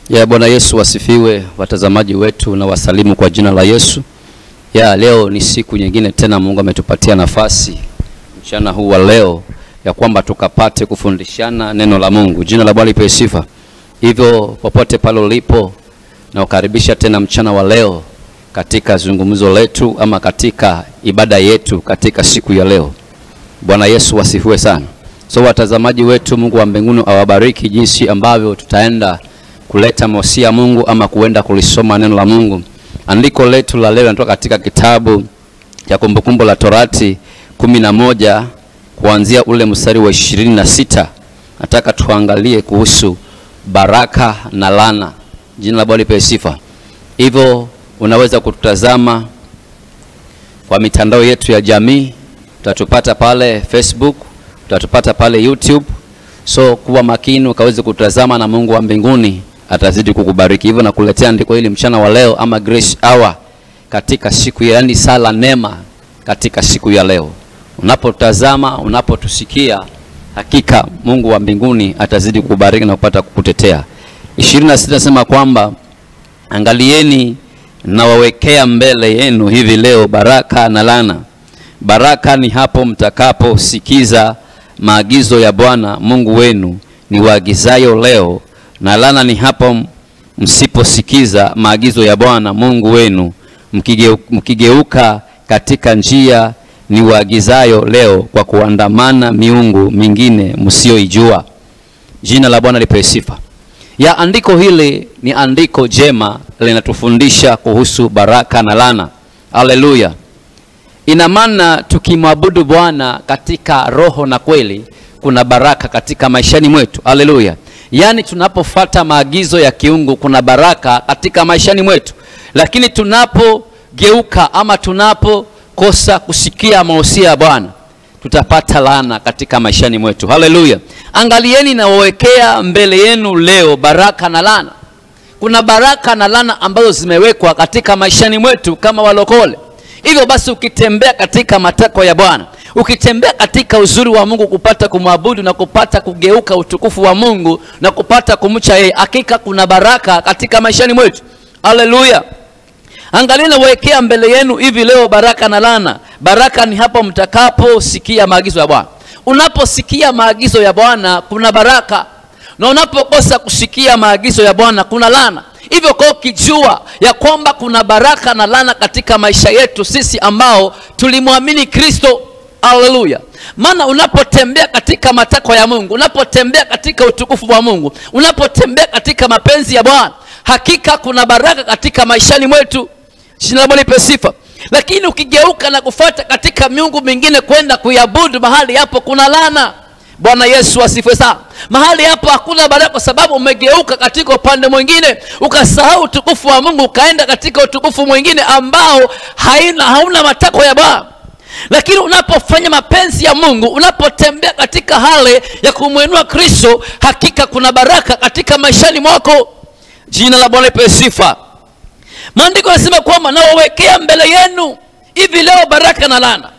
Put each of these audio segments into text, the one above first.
Ya Bwana Yesu wasifiwe, watazamaji wetu na wasalimu kwa jina la Yesu. Ya leo ni siku nyingine tena Mungu ametupatia nafasi mchana huu wa leo ya kwamba tukapate kufundishana neno la Mungu. Jina la Bwana lipewe sifa. Hivyo popote pale ulipo na ukaribisha tena mchana wa leo katika zungumzo letu ama katika ibada yetu katika siku ya leo. Bwana Yesu wasifiwe sana. So watazamaji wetu, Mungu wa mbinguni awabariki jinsi ambavyo tutaenda kuleta mosia Mungu ama kuenda kulisoma neno la Mungu. Andiko letu la leo linatoka katika kitabu cha Kumbukumbu la Torati 11 kuanzia ule mstari wa 26. Nataka tuangalie kuhusu baraka na laana. Jina la Bwana lipewe sifa. Hivyo unaweza kututazama kwa mitandao yetu ya jamii. Utatupata pale Facebook, utatupata pale YouTube. So kuwa makini ukaweze kutazama na Mungu wa mbinguni atazidi kukubariki. Hivyo nakuletea andiko hili mchana wa leo ama grace hour katika siku ya yani sala neema katika siku ya leo. Unapotazama, unapotusikia, hakika Mungu wa mbinguni atazidi kukubariki na kupata kukutetea. 26 nasema kwamba angalieni na wawekea mbele yenu hivi leo baraka na laana. Baraka ni hapo mtakapo sikiza maagizo ya Bwana Mungu wenu ni waagizayo leo, na laana ni hapo msiposikiza maagizo ya Bwana Mungu wenu mkigeuka katika njia ni waagizayo leo kwa kuandamana miungu mingine msioijua. Jina la Bwana lipewe sifa. Ya andiko hili ni andiko jema, linatufundisha kuhusu baraka na laana. Haleluya. Ina maana tukimwabudu Bwana katika roho na kweli kuna baraka katika maishani mwetu. Haleluya. Yani tunapofuata maagizo ya kiungu kuna baraka katika maishani mwetu. Lakini tunapogeuka ama tunapokosa kusikia mausia ya Bwana tutapata laana katika maishani mwetu. Haleluya. Angalieni na wawekea mbele yenu leo baraka na laana. Kuna baraka na laana ambazo zimewekwa katika maishani mwetu kama walokole. Hivyo basi ukitembea katika matakwa ya Bwana, ukitembea katika uzuri wa Mungu kupata kumwabudu na kupata kugeuka utukufu wa Mungu na kupata kumcha yeye, hakika kuna baraka katika maishani mwetu. Haleluya. Angalieni wawekea mbele yenu hivi leo baraka na laana. Baraka ni hapo mtakapo sikia maagizo ya Bwana. Unaposikia maagizo ya Bwana kuna baraka, na unapokosa kusikia maagizo ya Bwana kuna laana. Hivyo kwa kijua ya kwamba kuna baraka na laana katika maisha yetu sisi ambao tulimwamini Kristo. Haleluya. Maana unapotembea katika matakwa ya Mungu, unapotembea katika utukufu wa Mungu, unapotembea katika mapenzi ya Bwana, hakika kuna baraka katika maishani mwetu. Jina la Bwana lipewe sifa. Lakini ukigeuka na kufuata katika miungu mingine kwenda kuiabudu, mahali hapo kuna laana. Bwana Yesu asifiwe sana. Mahali hapo hakuna baraka kwa sababu umegeuka katika upande mwingine, ukasahau utukufu wa Mungu, ukaenda katika utukufu mwingine ambao hauna matakwa ya Bwana. Lakini unapofanya mapenzi ya Mungu, unapotembea katika hali ya kumwinua Kristo, hakika kuna baraka katika maishani mwako. Jina la Bwana lipewe sifa. Maandiko yanasema kwamba na wawekea mbele yenu hivi leo baraka na laana.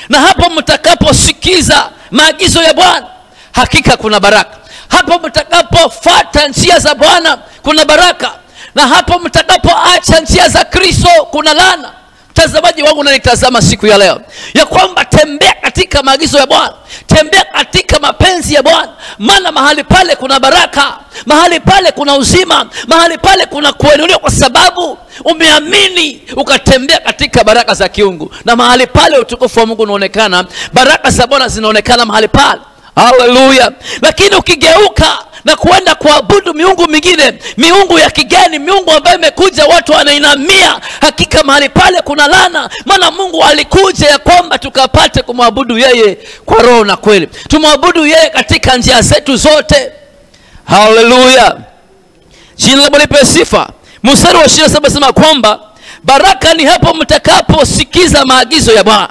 Na hapo mtakaposikiza maagizo ya Bwana, hakika kuna baraka. Hapo mtakapofuata njia za Bwana kuna baraka. Na hapo mtakapoacha njia za Kristo kuna laana. Mtazamaji wangu unanitazama siku ya leo, ya kwamba tembea katika maagizo ya Bwana, tembea katika mapenzi ya Bwana, maana mahali pale kuna baraka, mahali pale kuna uzima, mahali pale kuna kuinuliwa kwa sababu umeamini ukatembea katika baraka za kiungu, na mahali pale utukufu wa Mungu unaonekana, baraka za Bwana zinaonekana mahali pale. Haleluya. Lakini ukigeuka na kuenda kuabudu miungu mingine, miungu ya kigeni, miungu ambayo imekuja watu wanainamia, hakika mahali pale kuna laana. Maana Mungu alikuja ya kwamba tukapate kumwabudu yeye kwa roho na kweli, tumwabudu yeye katika njia zetu zote. Haleluya. Jina la Bwana lipewe sifa. Mstari wa 27 sema kwamba baraka ni hapo mtakaposikiza maagizo ya Bwana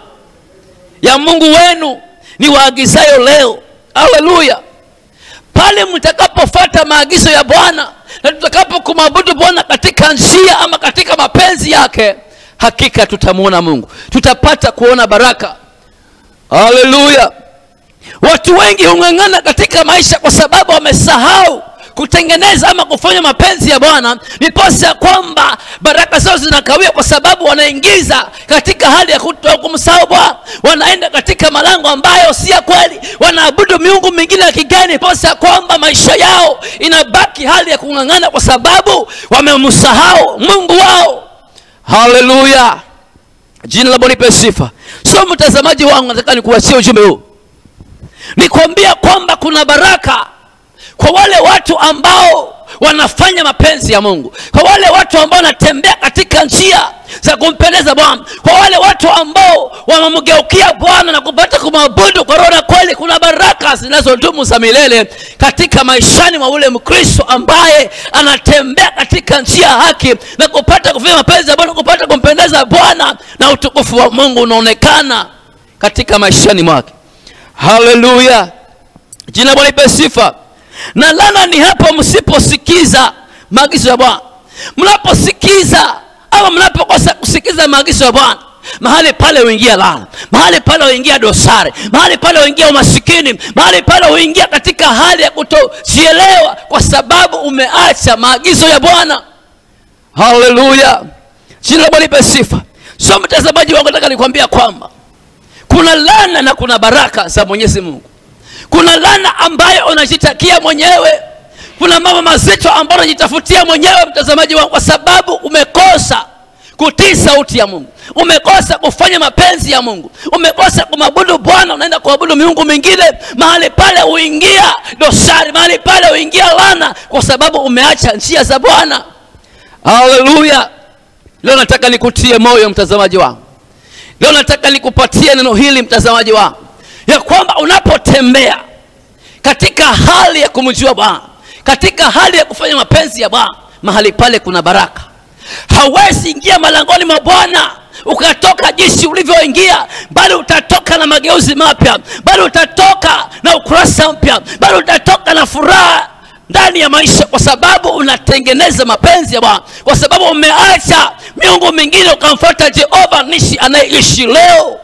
ya Mungu wenu ni waagizayo leo. Haleluya. Pale mtakapofuata maagizo ya Bwana na tutakapokumwabudu Bwana katika njia ama katika mapenzi yake, hakika tutamuona Mungu, tutapata kuona baraka. Haleluya. Watu wengi hungangana katika maisha kwa sababu wamesahau kutengeneza ama kufanya mapenzi ya Bwana, niposa kwamba baraka zao zinakawia, kwa sababu wanaingiza katika hali ya kumsahau Bwana. Wanaenda katika malango ambayo si ya kweli, wanaabudu miungu mingine ya kigeni, niposa kwamba maisha yao inabaki hali ya kung'ang'ana, kwa sababu wamemsahau Mungu wao. Haleluya, jina la Bwana lipe sifa. So mtazamaji wangu, nataka nikuachie ujumbe huu, nikwambia kwamba kuna baraka kwa wale watu ambao wanafanya mapenzi ya Mungu, kwa wale watu ambao wanatembea katika njia za kumpendeza Bwana, kwa wale watu ambao wamemgeukia Bwana na kupata kumwabudu kwa roho na kweli. Kuna baraka zinazodumu za milele katika maishani mwa ule Mkristo ambaye anatembea katika njia ya haki na kupata kufanya mapenzi ya Bwana, kupata kumpendeza Bwana, na utukufu wa Mungu unaonekana katika maishani mwake. Haleluya, jina Bwana lipe sifa. Na laana ni hapo msiposikiza maagizo ya Bwana. Mnaposikiza ama mnapokosa kusikiza maagizo ya Bwana, mahali pale huingia laana, mahali pale huingia dosari, mahali pale huingia umasikini, mahali pale huingia katika hali ya kutojielewa, kwa sababu umeacha maagizo ya Bwana. Haleluya, jina la Bwana lipe sifa. So mtazamaji wangu, nataka nikwambia kwamba kuna laana na kuna baraka za Mwenyezi Mungu. Kuna laana ambayo unajitakia mwenyewe, kuna mambo mazito ambayo unajitafutia mwenyewe mtazamaji wangu, kwa sababu umekosa kutii sauti ya Mungu, umekosa kufanya mapenzi ya Mungu, umekosa kumwabudu Bwana, unaenda kuabudu miungu mingine. Mahali pale huingia dosari, mahali pale huingia laana, kwa sababu umeacha njia za Bwana. Haleluya. Leo nataka nikutie moyo mtazamaji wangu, leo nataka nikupatie neno hili mtazamaji wangu, ya kwamba unapotembea katika hali ya kumjua Bwana, katika hali ya kufanya mapenzi ya Bwana, mahali pale kuna baraka. Hawezi ingia malangoni mwa Bwana ukatoka jinsi ulivyoingia, bali utatoka na mageuzi mapya, bali utatoka na ukurasa mpya, bali utatoka na furaha ndani ya maisha, kwa sababu unatengeneza mapenzi ya Bwana, kwa sababu umeacha miungu mingine ukamfuata Jehova Nishi anayeishi leo.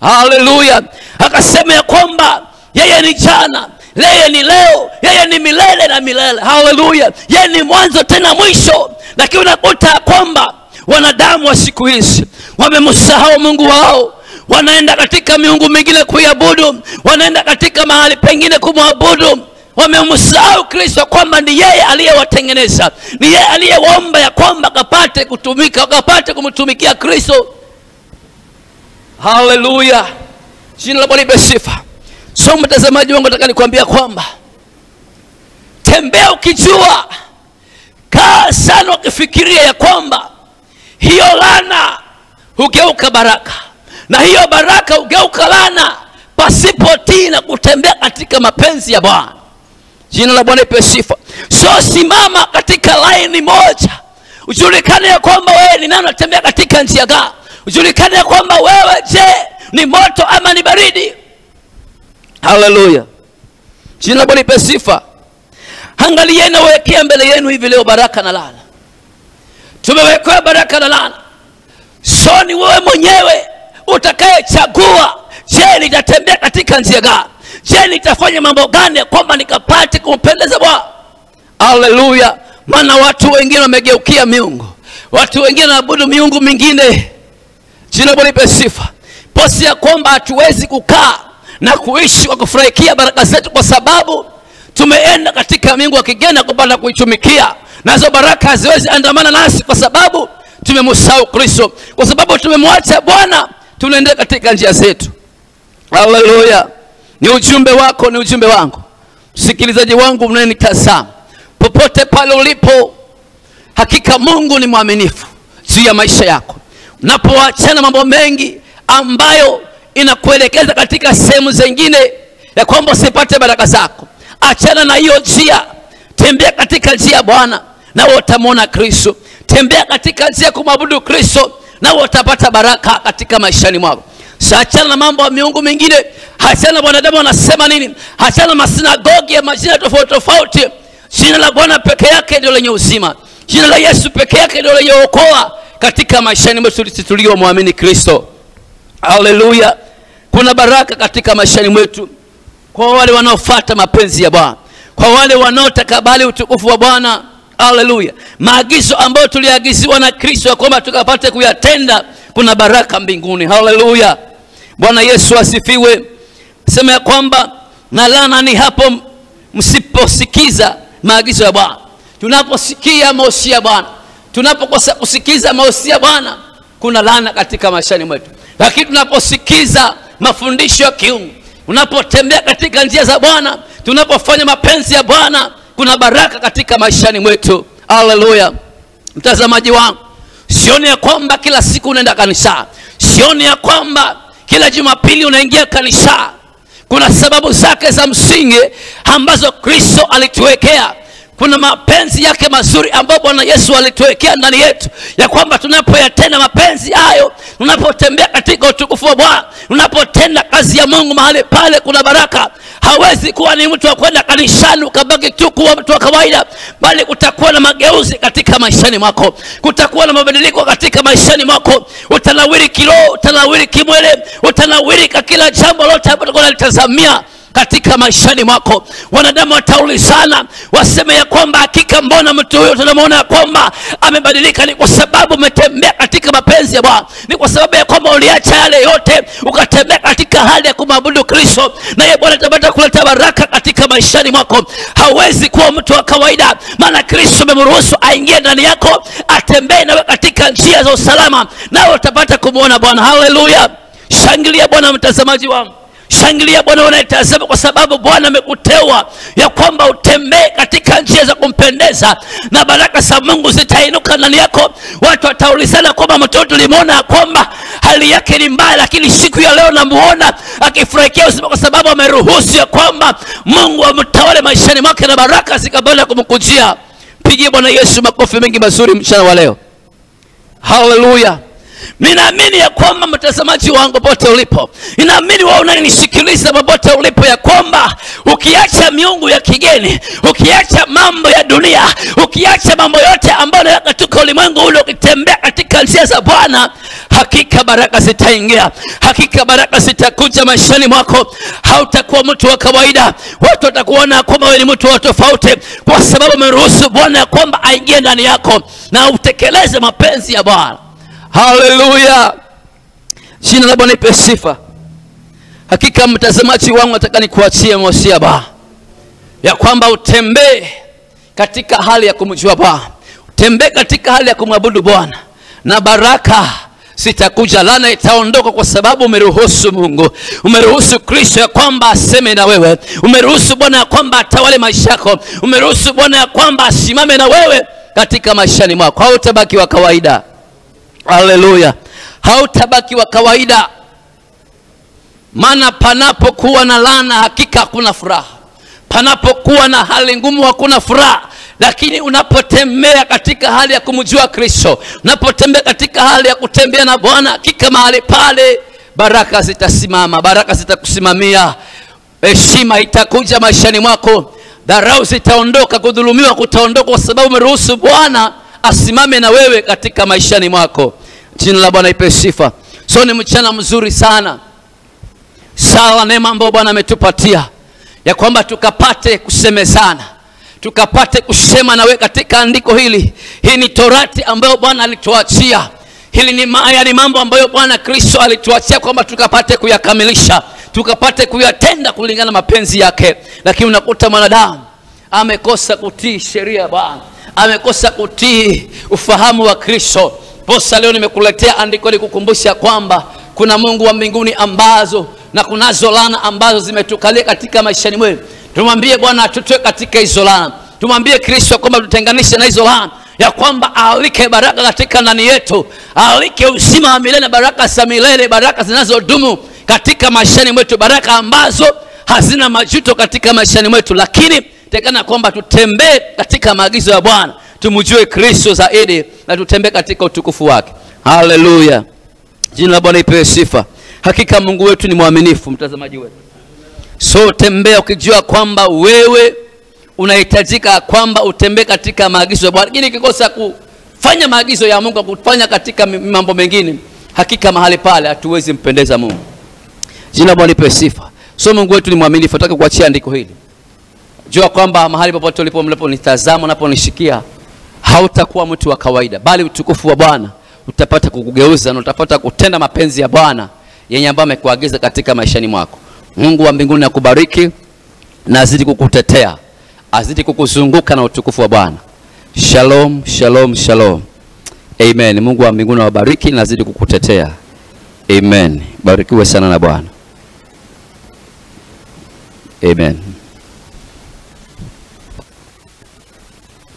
Haleluya. Akasema ya kwamba yeye ni jana, yeye ni leo, yeye ni milele na milele. Haleluya. Yeye ni mwanzo tena mwisho. Lakini unakuta kwamba wanadamu wa siku hizi wamemsahau Mungu wao, wanaenda katika miungu mingine kuiabudu, wanaenda katika mahali pengine kumwabudu. Wamemsahau Kristo kwamba ni yeye aliyewatengeneza, ni yeye aliyewaomba ya kwamba kapate kutumika, kapate kumtumikia Kristo. Haleluya, jina la Bwana lipe sifa. So mtazamaji wangu, nataka nikwambia kwamba tembea ukijua, kaa sana ukifikiria ya kwamba hiyo laana hugeuka baraka, na hiyo baraka hugeuka laana pasipotii na kutembea katika mapenzi ya Bwana. Jina la Bwana lipe sifa. So simama katika laini moja, ujulikane ya kwamba wewe ni nani, unatembea katika njia gani. Ujulikane ya kwamba wewe, je, ni moto ama ni baridi. Haleluya, jina la Bwana lipe sifa. Angalieni nawekea mbele yenu hivi leo baraka na laana. Tumewekea baraka na laana. So ni wewe mwenyewe utakayechagua, je, nitatembea katika njia gani? Je, nitafanya mambo gani kwamba nikapate kumpendeza Bwana? Haleluya. Maana watu wengine wamegeukia miungu, watu wengine wanaabudu miungu mingine. Jina la Bwana lipe sifa. Posi ya kwamba hatuwezi kukaa na kuishi kwa kufurahikia baraka zetu, kwa sababu tumeenda katika miungu ya kigeni kupata kuitumikia. Nazo baraka haziwezi andamana nasi, kwa sababu tumemsahau Kristo, kwa sababu tumemwacha Bwana, tunaenda katika njia zetu. Haleluya. Ni ujumbe wako, ni ujumbe wangu, msikilizaji wangu mnayenitazama popote pale ulipo. Hakika Mungu ni mwaminifu juu ya maisha yako. Unapoachana mambo mengi ambayo inakuelekeza katika sehemu zingine ya kwamba usipate baraka zako, achana na hiyo njia, tembea katika njia ya Bwana na utamwona Kristo. Tembea katika njia ya kumwabudu Kristo na utapata baraka katika maishani mwako. Achana na mambo ya miungu mingine, achana na wanadamu wanasema nini, achana na masinagogi ya majina tofauti tofauti. Jina la Bwana peke yake ndio lenye uzima. Jina la Yesu peke yake ndio lenye wokoa katika maishani mwetu tuliomwamini Kristo. Haleluya. Kuna baraka katika maishani mwetu kwa wale wanaofuata mapenzi ya Bwana, kwa wale wanaotakabali utukufu wa Bwana. Haleluya. Maagizo ambayo tuliagiziwa na Kristo ya kwamba tukapate kuyatenda, kuna baraka mbinguni. Haleluya. Bwana Yesu asifiwe. Sema ya kwamba na laana ni hapo msiposikiza maagizo ya Bwana. Tunaposikia mausia ya Bwana, tunapokosa kusikiza mausia ya Bwana, kuna laana katika maishani mwetu. Lakini tunaposikiza mafundisho ya kiungu, tunapotembea katika njia za Bwana, tunapofanya mapenzi ya Bwana, kuna baraka katika maishani mwetu. Haleluya. Mtazamaji wangu, sioni ya kwamba kila siku unaenda kanisa, sioni ya kwamba kila Jumapili unaingia kanisa. Kuna sababu zake za msingi ambazo Kristo alituwekea. Kuna mapenzi yake mazuri ambayo Bwana Yesu alituwekea ndani yetu, ya kwamba tunapoyatenda mapenzi hayo, tunapotembea katika utukufu wa Bwana, tunapotenda kazi ya Mungu mahali pale, kuna baraka. Hawezi kuwa ni mtu wa kwenda kanisani ukabaki tu kuwa mtu wa kawaida, bali kutakuwa na mageuzi katika maishani mwako, kutakuwa na mabadiliko katika maishani mwako. Utanawiri kiroho, utanawiri kimwili, utanawiri kwa kila jambo lote ambalo unalitazamia katika maishani mwako. Wanadamu wataulizana, waseme ya kwamba hakika mbona mtu huyo tunamuona ya kwamba amebadilika? Ni kwa sababu umetembea katika mapenzi ya Bwana. Ni kwa sababu ya kwamba uliacha yale yote ukatembea katika hali ya kumwabudu Kristo, na yeye Bwana atabata kuleta baraka katika maishani mwako. Hawezi kuwa mtu wa kawaida, maana Kristo amemruhusu aingie ndani yako, atembee nawe katika njia za usalama, nawe utapata kumuona Bwana. Haleluya. Shangilia Bwana mtazamaji wangu. Shangilia Bwana unayetazama, kwa sababu Bwana amekuteua ya kwamba utembee katika njia za kumpendeza, na baraka za Mungu zitainuka ndani yako. Watu wataulizana kwamba mtoto tulimuona kwamba hali yake ni mbaya, lakini siku ya leo namuona akifurahikia uzima, kwa sababu ameruhusu ya kwamba Mungu amtawale maishani mwake na baraka zikabana kumkujia. Pigie Bwana Yesu makofi mengi mazuri mchana wa leo. Haleluya. Ninaamini ya kwamba mtazamaji wangu popote ulipo, ninaamini wewe unanisikiliza popote ulipo, ya kwamba ukiacha miungu ya kigeni, ukiacha mambo ya dunia, ukiacha mambo yote ambayo katika ulimwengu ule, ukitembea katika njia za Bwana, hakika baraka zitaingia, hakika baraka zitakuja maishani mwako. Hautakuwa mtu wa kawaida, watu watakuona kwamba wewe ni mtu wa tofauti, kwa sababu umeruhusu Bwana ya kwamba aingie ndani yako na utekeleze mapenzi ya Bwana. Haleluya. Jina la Bwana lipe sifa. Hakika mtazamaji wangu, nataka nikuachie mausia Bwana, ya kwamba utembee katika hali ya kumjua Bwana, utembee katika hali ya kumwabudu Bwana, na baraka zitakuja, laana itaondoka, kwa sababu umeruhusu Mungu, umeruhusu Kristo ya kwamba aseme na wewe, umeruhusu Bwana ya kwamba atawale maisha yako, umeruhusu Bwana ya kwamba asimame na wewe katika maishani mwako. Hautabaki wa kawaida. Haleluya. Hautabaki wa kawaida, maana panapokuwa na laana hakika hakuna furaha, panapokuwa na hali ngumu hakuna furaha. Lakini unapotembea katika hali ya kumjua Kristo, unapotembea katika hali ya kutembea na Bwana, hakika mahali pale baraka zitasimama, baraka zitakusimamia, heshima itakuja maishani mwako, dharau zitaondoka, kudhulumiwa kutaondoka, kwa sababu umeruhusu Bwana asimame na wewe katika maishani mwako. Jina la Bwana ipe sifa. So ni mchana mzuri sana, sawa neema ambayo Bwana ametupatia, ya kwamba tukapate kusemezana, tukapate kusema na wewe katika andiko hili. Hii ni torati ambayo Bwana alituachia. Hili ni mambo ambayo Bwana Kristo alituachia kwamba tukapate kuyakamilisha, tukapate kuyatenda kulingana na mapenzi yake. Lakini unakuta mwanadamu amekosa kutii sheria ya Bwana, amekosa kutii ufahamu wa Kristo. Posa leo nimekuletea andiko likukumbusha kwamba kuna Mungu wa mbinguni ambazo na kunazo laana ambazo zimetukalia katika maishani mwetu. Tumwambie Bwana atutoe katika hizo laana. Tumwambie Kristo kwamba tutenganishe na hizo laana, ya kwamba alike baraka katika ndani yetu, alike uzima wa milele, baraka za milele, baraka zinazodumu katika maishani mwetu, baraka ambazo hazina majuto katika maishani mwetu. Lakini tekana kwamba tutembee katika maagizo ya Bwana, tumjue Kristo zaidi, na tutembee katika utukufu wake. Haleluya. Jina la Bwana ipewe sifa. Hakika Mungu wetu ni mwaminifu, mtazamaji wetu. So tembea ukijua kwamba wewe unahitajika kwamba utembee katika maagizo ya Bwana. Lakini ukikosa kufanya maagizo ya Mungu, kufanya katika mambo mengine, hakika mahali pale hatuwezi mpendeza Mungu. Jina la Bwana ipewe sifa. So Mungu wetu ni mwaminifu. Nataka kuachia andiko hili. Jua kwamba mahali popote ulipo mnaponitazama, unaponishikia, hautakuwa mtu wa kawaida, bali utukufu wa Bwana utapata kukugeuza na utapata kutenda mapenzi ya Bwana yenye ambayo amekuagiza katika maishani mwako. Mungu wa mbinguni akubariki na azidi kukutetea, azidi kukuzunguka na utukufu wa Bwana. Shalom, shalom, shalom. Amen. Mungu wa mbinguni awabariki na azidi kukutetea. Amen. Barikiwe sana na Bwana. Amen.